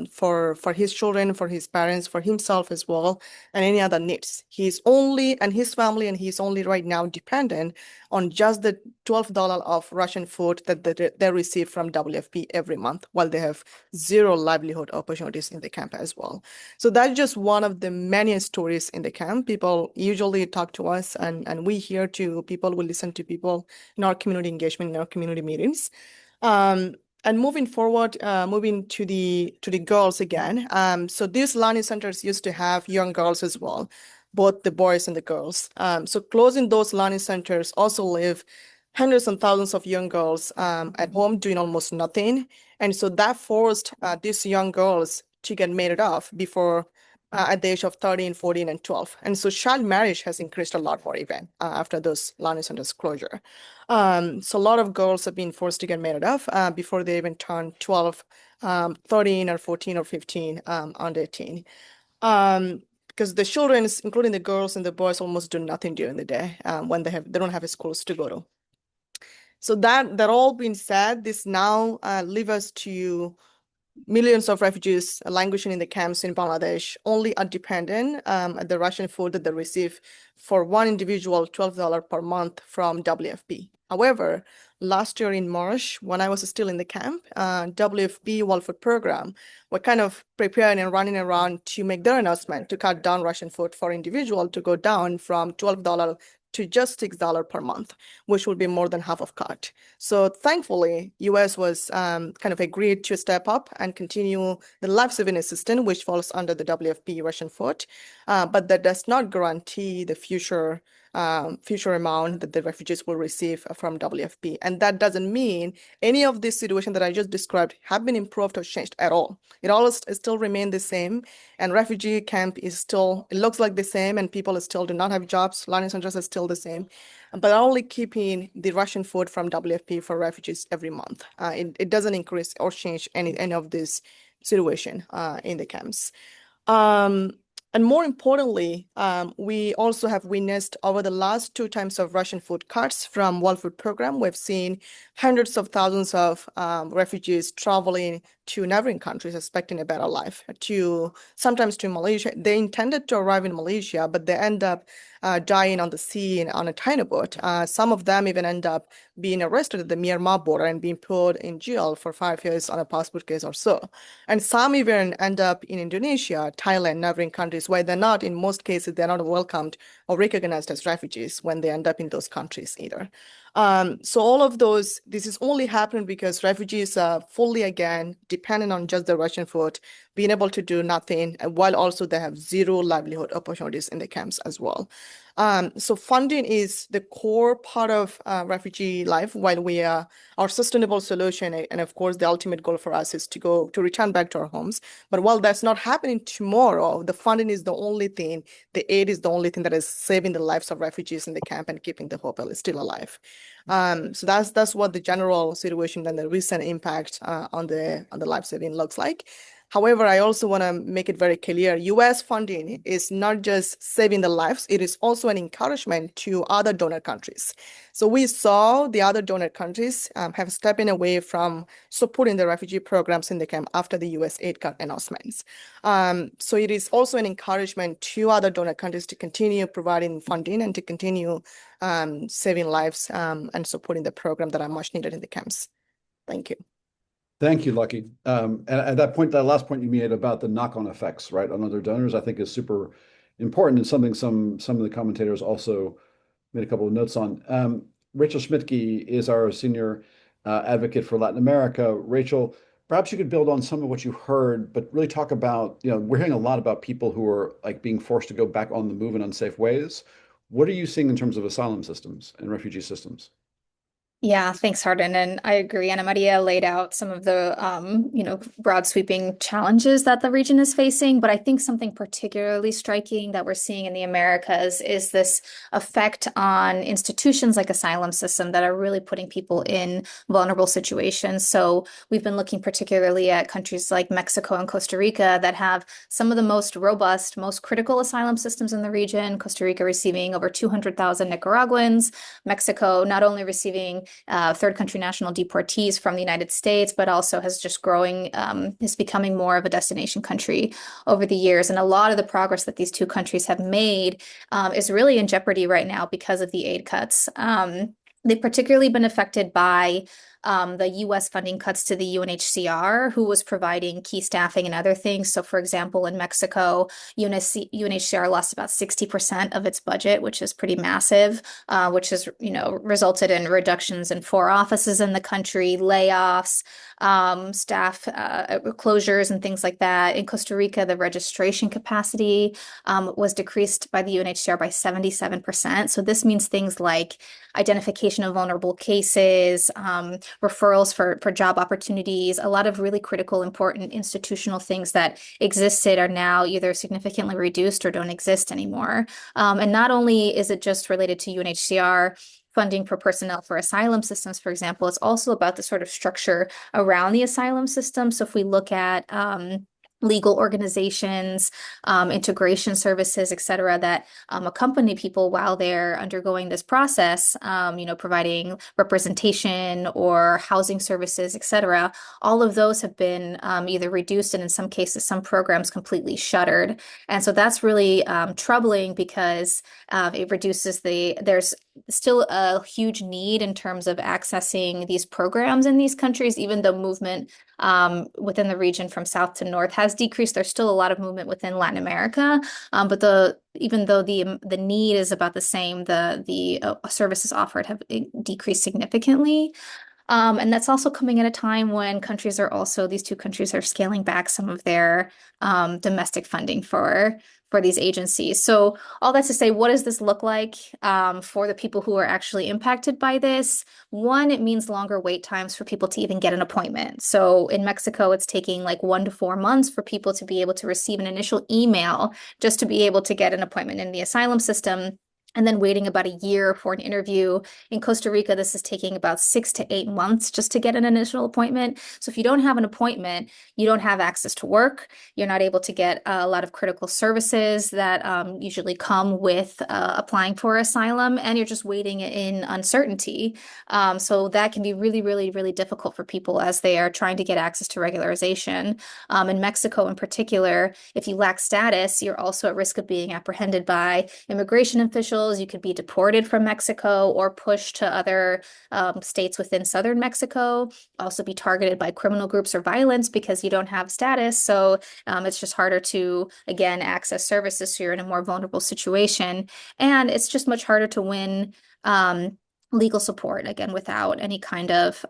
for his children, for his parents, for himself as well, and any other needs. And his family, and he's only right now dependent on just the $12 of Russian food that they receive from WFP every month, while they have zero livelihood opportunities in the camp as well. So that's just one of the many stories in the camp. People usually talk to us, and we hear to people, we listen to people in our community engagement, in our community meetings. And moving forward, moving to the girls again. So these learning centers used to have young girls as well, both the boys and the girls. So closing those learning centers also leave hundreds and thousands of young girls at home doing almost nothing. And so that forced these young girls to get married off before at the age of 13, 14, and 12. And so child marriage has increased a lot more even after those learning centers closure. So a lot of girls have been forced to get married off before they even turn 12, 13 or 14 or 15, under 18. Because the children, including the girls and the boys, almost do nothing during the day when they don't have schools to go to. So that all being said, this now leaves us to millions of refugees languishing in the camps in Bangladesh only are dependent on the Russian food that they receive for one individual $12 per month from WFP. However, last year in March, when I was still in the camp, WFP World Food Program were kind of preparing and running around to make their announcement to cut down Russian food for individual to go down from $12 to just $6 per month, which would be more than half of cut. So thankfully, US was kind of agreed to step up and continue the life-saving assistance, which falls under the WFP Russian food, but that does not guarantee the future amount that the refugees will receive from WFP. And that doesn't mean any of this situation that I just described have been improved or changed at all. It all still remain the same, and refugee camp is still, it looks like the same, and people still do not have jobs. Learning centers are still the same, but only keeping the Russian food from WFP for refugees every month. It doesn't increase or change any of this situation in the camps. And more importantly, we also have witnessed over the last 2 times of Russian food cuts from World Food Program. We've seen hundreds of thousands of refugees traveling to neighboring countries expecting a better life, sometimes to Malaysia. They intended to arrive in Malaysia, but they end up dying on the sea on a tiny boat. Some of them even end up being arrested at the Myanmar border and being put in jail for 5 years on a passport case or so. And some even end up in Indonesia, Thailand, neighboring countries where they're not, in most cases, they're not welcomed or recognized as refugees when they end up in those countries either. So all of those, this is only happening because refugees are fully, again, dependent on just the Russian food, being able to do nothing, while also they have zero livelihood opportunities in the camps as well. So funding is the core part of refugee life, while we are our sustainable solution. And of course, the ultimate goal for us is to return back to our homes. But while that's not happening tomorrow, the funding is the only thing, the aid is the only thing that is saving the lives of refugees in the camp and keeping the hope still alive. So that's what the general situation and the recent impact on the life saving looks like. However, I also want to make it very clear, US funding is not just saving the lives, it is also an encouragement to other donor countries. So we saw the other donor countries have stepping away from supporting the refugee programs in the camp after the USAID cut announcements. So it is also an encouragement to other donor countries to continue providing funding and to continue saving lives and supporting the program that are much needed in the camps. Thank you. Thank you, Lucky. And at that point, that last point you made about the knock-on effects, right, on other donors, I think is super important and something some of the commentators also made a couple of notes on. Rachel Schmidtke is our senior advocate for Latin America. Rachel, perhaps you could build on some of what you heard, but really talk about, we're hearing a lot about people who are like being forced to go back on the move in unsafe ways. What are you seeing in terms of asylum systems and refugee systems? Yeah, thanks, Hardin. And I agree. Anna Maria laid out some of the, broad sweeping challenges that the region is facing. But I think something particularly striking that we're seeing in the Americas is this effect on institutions like asylum system that are really putting people in vulnerable situations. So we've been looking particularly at countries like Mexico and Costa Rica that have some of the most robust, most critical asylum systems in the region. Costa Rica receiving over 200,000 Nicaraguans, Mexico not only receiving third country national deportees from the United States, but also has just growing, is becoming more of a destination country over the years. And a lot of the progress that these two countries have made is really in jeopardy right now because of the aid cuts. They've particularly been affected by the U.S. funding cuts to the UNHCR, who was providing key staffing and other things. So, for example, in Mexico, UNHCR lost about 60% of its budget, which is pretty massive, which has, resulted in reductions in 4 offices in the country, layoffs, staff closures, and things like that. In Costa Rica, the registration capacity was decreased by the UNHCR by 77%. So this means things like identification of vulnerable cases, referrals for job opportunities, a lot of really critical, important institutional things that existed are now either significantly reduced or don't exist anymore. And not only is it just related to UNHCR funding for personnel for asylum systems, for example, it's also about the sort of structure around the asylum system. So if we look at legal organizations, integration services, et cetera, that accompany people while they're undergoing this process, providing representation or housing services, et cetera. All of those have been either reduced and in some cases, some programs completely shuttered. And so that's really troubling because it reduces there's still a huge need in terms of accessing these programs in these countries, even though movement within the region from south to north has decreased. There's still a lot of movement within Latin America, but even though the need is about the same, the services offered have decreased significantly. And that's also coming at a time when these two countries are scaling back some of their domestic funding for these agencies. So all that to say, what does this look like for the people who are actually impacted by this? One, it means longer wait times for people to even get an appointment. So in Mexico, it's taking like 1 to 4 months for people to be able to receive an initial email just to be able to get an appointment in the asylum system, and then waiting about a year for an interview. In Costa Rica, this is taking about 6 to 8 months just to get an initial appointment. So if you don't have an appointment, you don't have access to work. You're not able to get a lot of critical services that usually come with applying for asylum, and you're just waiting in uncertainty. So that can be really, really, really difficult for people as they are trying to get access to regularization. In Mexico in particular, if you lack status, you're also at risk of being apprehended by immigration officials. You could be deported from Mexico or pushed to other states within southern Mexico, also be targeted by criminal groups or violence because you don't have status. So it's just harder to, again, access services. So you're in a more vulnerable situation. And it's just much harder to win legal support, again, without any kind of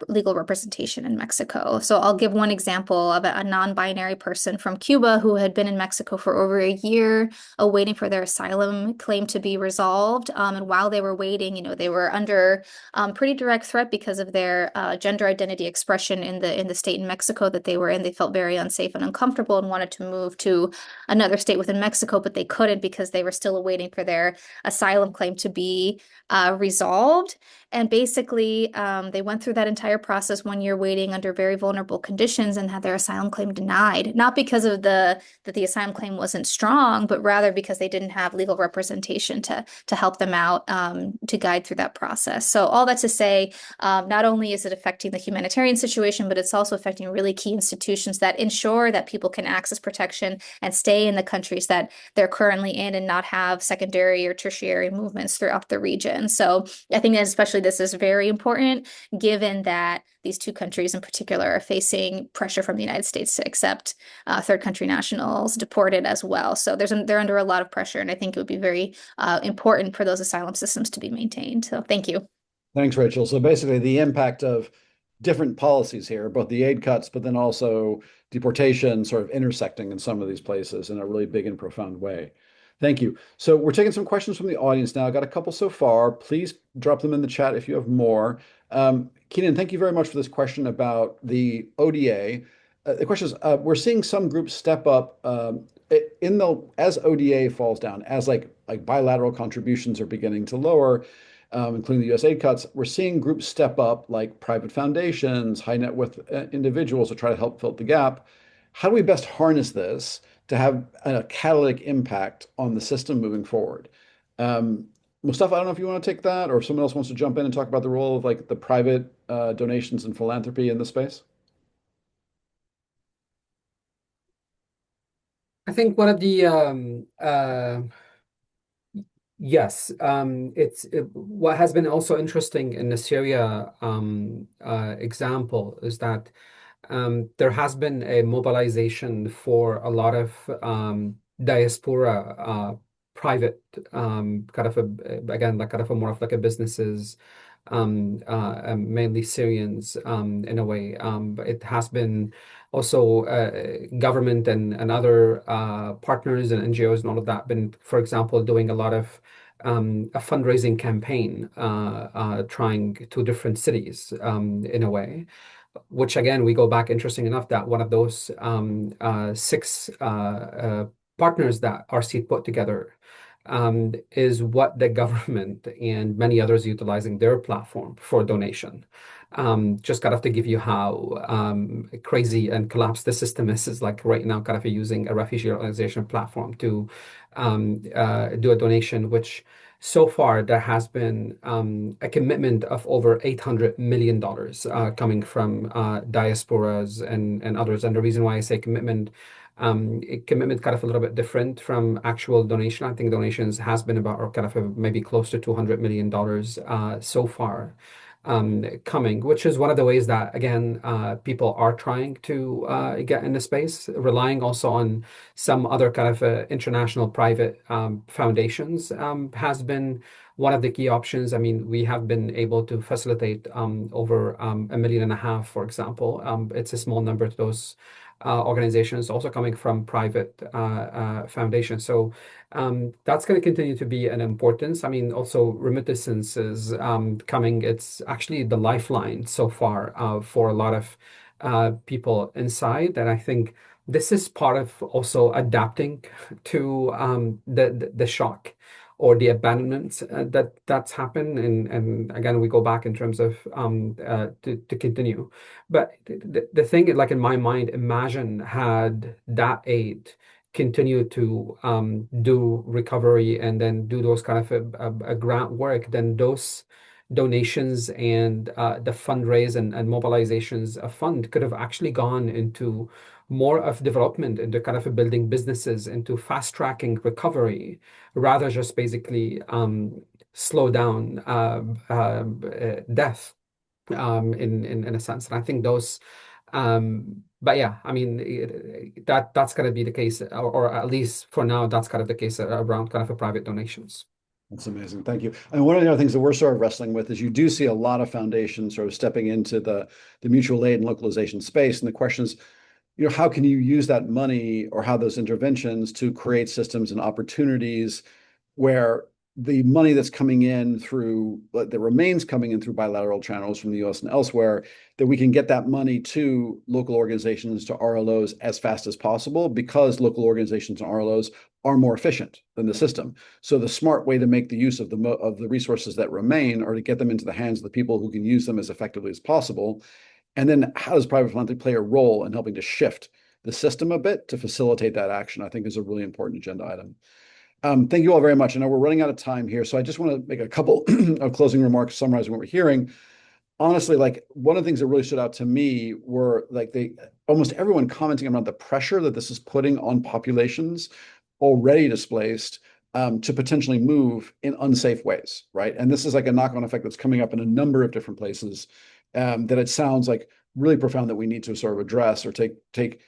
legal representation in Mexico. So I'll give one example of a non-binary person from Cuba who had been in Mexico for over a year, waiting for their asylum claim to be resolved. And while they were waiting, they were under pretty direct threat because of their gender identity expression in the state in Mexico that they were in. They felt very unsafe and uncomfortable and wanted to move to another state within Mexico, but they couldn't because they were still awaiting for their asylum claim to be resolved. And basically, they went through that entire process 1 year waiting under very vulnerable conditions and had their asylum claim denied, not because of that the asylum claim wasn't strong, but rather because they didn't have legal representation to help them out, to guide through that process. So all that to say, not only is it affecting the humanitarian situation, but it's also affecting really key institutions that ensure that people can access protection and stay in the countries that they're currently in and not have secondary or tertiary movements throughout the region. So I think that especially this is very important, given that these two countries in particular are facing pressure from the United States to accept third country nationals deported as well. So they're under a lot of pressure, and I think it would be very important for those asylum systems to be maintained. So thank you. Thanks, Rachel. So basically, the impact of different policies here, both the aid cuts, but then also deportation sort of intersecting in some of these places in a really big and profound way. Thank you. So we're taking some questions from the audience now. I got a couple so far. Please drop them in the chat if you have more. Keenan, thank you very much for this question about the ODA. The question is, we're seeing some groups step up as ODA falls down, as like bilateral contributions are beginning to lower, including the USAID cuts. We're seeing groups step up, like private foundations, high net worth individuals, to try to help fill the gap. How do we best harness this to have a catalytic impact on the system moving forward? Mustafa, I don't know if you want to take that, or if someone else wants to jump in and talk about the role of like the private donations and philanthropy in this space. I think one of the yes, what has been also interesting in the Syria example is that there has been a mobilization for a lot of diaspora private kind of again like kind of more of like a businesses, mainly Syrians in a way. But it has been also government and other partners and NGOs and all of that been, for example, doing a lot of a fundraising campaign trying to different cities in a way, which again, we go back, interesting enough, that one of those six partners that RC put together is what the government and many others utilizing their platform for donation. Just kind of to give you how crazy and collapsed the system is like right now, kind of using a refugee organization platform to do a donation, which so far there has been a commitment of over $800 million coming from diasporas and others. And the reason why I say commitment, commitment kind of a little bit different from actual donation. I think donations has been about, or kind of maybe close to $200 million so far coming, which is one of the ways that, again, people are trying to get in the space, relying also on some other kind of international private foundations has been one of the key options. I mean, we have been able to facilitate over $1.5 million, for example. It's a small number to those organizations, also coming from private foundations. So that's going to continue to be an importance. I mean, also remittances is coming. It's actually the lifeline so far for a lot of people inside. And I think this is part of also adapting to the shock or the abandonment that's happened. And again, we go back in terms of to continue. But the thing, like in my mind, imagine had that aid continue to do recovery and then do those kind of a grant work, then those donations and the fundraise and mobilizations of fund could have actually gone into more of development, into kind of building businesses, into fast tracking recovery, rather just basically slow down death in a sense. And I think those, but yeah, I mean that's going to be the case, or at least for now, that's kind of the case around kind of private donations. That's amazing. Thank you. And one of the other things that we're sort of wrestling with is you do see a lot of foundations sort of stepping into the mutual aid and localization space. And the question is, how can you use that money or how those interventions to create systems and opportunities where the money that's coming in through, that remains coming in through bilateral channels from the US and elsewhere, that we can get that money to local organizations, to RLOs as fast as possible, because local organizations and RLOs are more efficient than the system. So the smart way to make the use of the resources that remain are to get them into the hands of the people who can use them as effectively as possible. And then how does private philanthropy play a role in helping to shift the system a bit to facilitate that action, I think is a really important agenda item. Thank you all very much. I know we're running out of time here, so I just want to make a couple of closing remarks summarizing what we're hearing. Honestly, like one of the things that really stood out to me were like almost everyone commenting about the pressure that this is putting on populations already displaced to potentially move in unsafe ways, right? And this is like a knock-on effect that's coming up in a number of different places that it sounds like really profound that we need to sort of address or take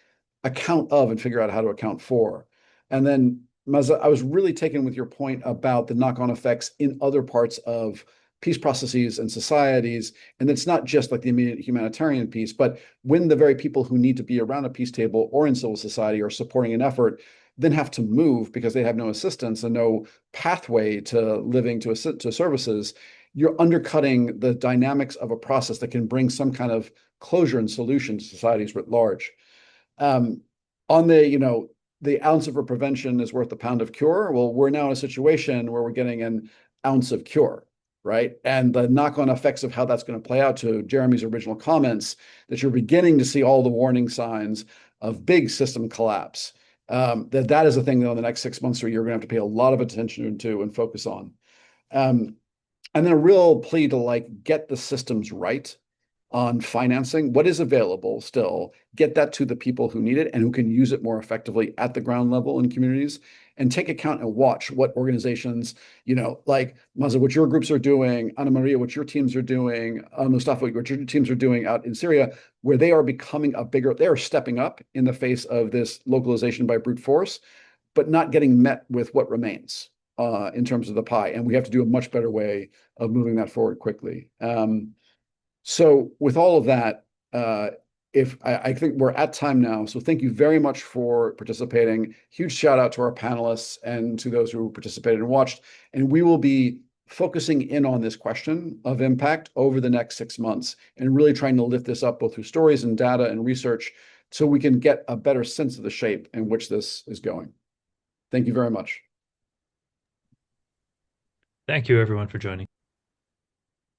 account of and figure out how to account for. And then Maza, I was really taken with your point about the knock-on effects in other parts of peace processes and societies. And it's not just like the immediate humanitarian piece, but when the very people who need to be around a peace table or in civil society are supporting an effort, then have to move because they have no assistance and no pathway to living to services, you're undercutting the dynamics of a process that can bring some kind of closure and solution to societies writ large. On the ounce of a prevention is worth a pound of cure. Well, we're now in a situation where we're getting an ounce of cure, right? And the knock-on effects of how that's going to play out, to Jeremy's original comments, that you're beginning to see all the warning signs of big system collapse. That is a thing that in the next 6 months or a year, you're going to have to pay a lot of attention to and focus on. And then a real plea to like get the systems right on financing, what is available still, get that to the people who need it and who can use it more effectively at the ground level in communities, and take account and watch what organizations, like Maza, what your groups are doing, Ana Maria, what your teams are doing, Mustafa, what your teams are doing out in Syria, where they are becoming they are stepping up in the face of this localization by brute force, but not getting met with what remains in terms of the pie. And we have to do a much better way of moving that forward quickly. So with all of that, I think we're at time now. So thank you very much for participating. Huge shout out to our panelists and to those who participated and watched. And we will be focusing in on this question of impact over the next 6 months and really trying to lift this up both through stories and data and research so we can get a better sense of the shape in which this is going. Thank you very much. Thank you, everyone, for joining.